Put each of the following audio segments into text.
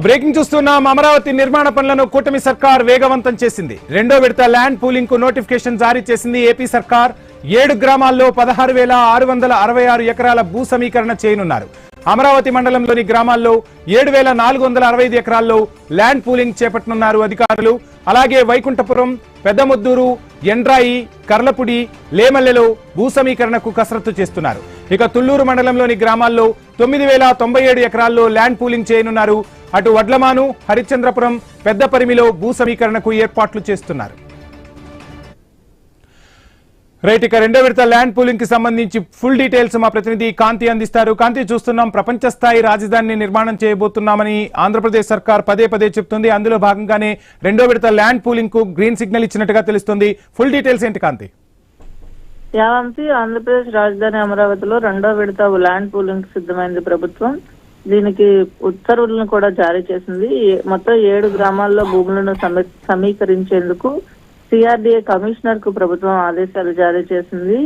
Breaking చూస్తున్నాం. అమరావతి నిర్మాణ పనులను కూటమి సర్కార్ వేగవంతం చేసింది. రెండో విడత ల్యాండ్ పూలింగ్ కు నోటిఫికేషన్ జారీ చేసింది ఏపీ సర్కార్. 7 గ్రామాల్లో 16,666 ఎకరాల భూ సమీకరణ చేయనున్నారు. అమరావతి మండలంలోని గ్రామాల్లో 7,465 ఎకరాల్లో ల్యాండ్ పూలింగ్ చేపట్టనున్నారు అధికారులు. అలాగే వైకుంఠపురం, పెద్దముద్దూరు, ఎండ్రాయి, కర్లపుడి, లేమల్లెలో భూ సమీకరణకు కసరత్తు చేస్తున్నారు. ఇక తుళ్లూరు మండలంలోని గ్రామాల్లో 9,097 ఎకరాల్లో ల్యాండ్ పూలింగ్ చేయనున్నారు. అటు వడ్లమాను, హరిశ్చంద్రపురం, పెద్దపరిమిలో భూ సమీకరణకు ఏర్పాట్లు చేస్తున్నారు. రైట్, ఇక రెండో విడత ల్యాండ్ పూలింగ్ కి సంబంధించి ఫుల్ డీటెయిల్స్ మా ప్రతినిధి కాంతి అందిస్తారు. కాంతి, చూస్తున్నాం ప్రపంచ స్థాయి రాజధానిని నిర్మాణం చేయబోతున్నామని ఆంధ్రప్రదేశ్ సర్కార్ పదే పదే చెప్తుంది. అందులో భాగంగానే రెండో విడత ల్యాండ్ పూలింగ్ కు గ్రీన్ సిగ్నల్ ఇచ్చినట్టుగా తెలుస్తుంది. ఫుల్ డీటెయిల్స్ ఏంటి కాంతి? యావంతి, ఆంధ్రప్రదేశ్ రాజధాని అమరావతిలో రెండో విడత ల్యాండ్ పూలింగ్ సిద్ధమైంది ప్రభుత్వం. దీనికి ఉత్తర్వులను కూడా జారీ చేసింది. మొత్తం 7 గ్రామాల్లో భూములను సమీకరించేందుకు సిఆర్డీఏ కమిషనర్ కు ప్రభుత్వం ఆదేశాలు జారీ చేసింది.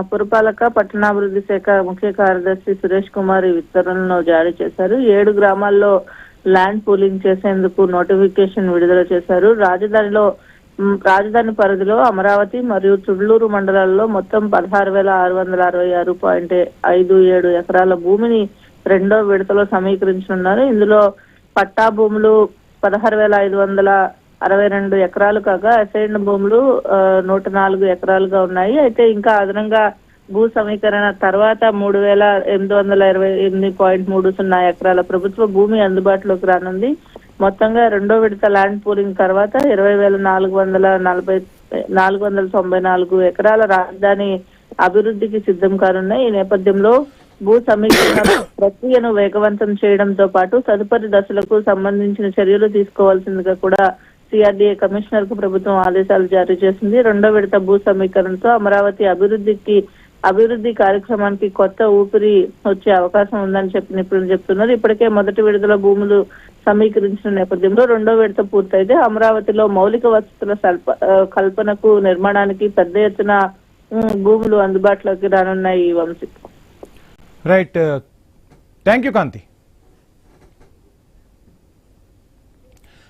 పురపాలక పట్టణాభివృద్ధి శాఖ ముఖ్య కార్యదర్శి సురేష్ కుమార్ ఈ ఉత్తర్వులను జారీ చేశారు. 7 గ్రామాల్లో ల్యాండ్ పూలింగ్ చేసేందుకు నోటిఫికేషన్ విడుదల చేశారు. రాజధాని పరిధిలో అమరావతి మరియు తుళ్లూరు మండలాల్లో మొత్తం 16,666.57 ఎకరాల భూమిని రెండో విడతలో సమీకరించనున్నారు. ఇందులో పట్టా భూములు 16,562 ఎకరాలు కాగా అసైన్డ్ భూములు 104 ఎకరాలుగా ఉన్నాయి. అయితే ఇంకా అదనంగా భూ సమీకరణ తర్వాత 3,828.30 ఎకరాల ప్రభుత్వ భూమి అందుబాటులోకి రానుంది. మొత్తంగా రెండో విడత ల్యాండ్ పూలింగ్ తర్వాత 20,494 ఎకరాల రాజధాని అభివృద్ధికి సిద్ధం కానున్నాయి. ఈ నేపథ్యంలో భూ సమీకరణ ప్రక్రియను వేగవంతం చేయడంతో పాటు తదుపరి దశలకు సంబంధించిన చర్యలు తీసుకోవాల్సిందిగా కూడా సిఆర్డీఏ కమిషనర్ కు ప్రభుత్వం ఆదేశాలు జారీ చేసింది. రెండో విడత భూ సమీకరణతో అమరావతి అభివృద్ధి కార్యక్రమానికి కొత్త ఊపిరి వచ్చే అవకాశం ఉందని నిపుణులు చెప్తున్నారు. ఇప్పటికే మొదటి విడతలో భూములు సమీకరించిన నేపథ్యంలో రెండో విడత పూర్తయితే అమరావతిలో మౌలిక వసతుల కల్పనకు నిర్మాణానికి పెద్ద ఎత్తున భూములు అందుబాటులోకి రానున్నాయి. Vamshi, right, thank you Kanthi.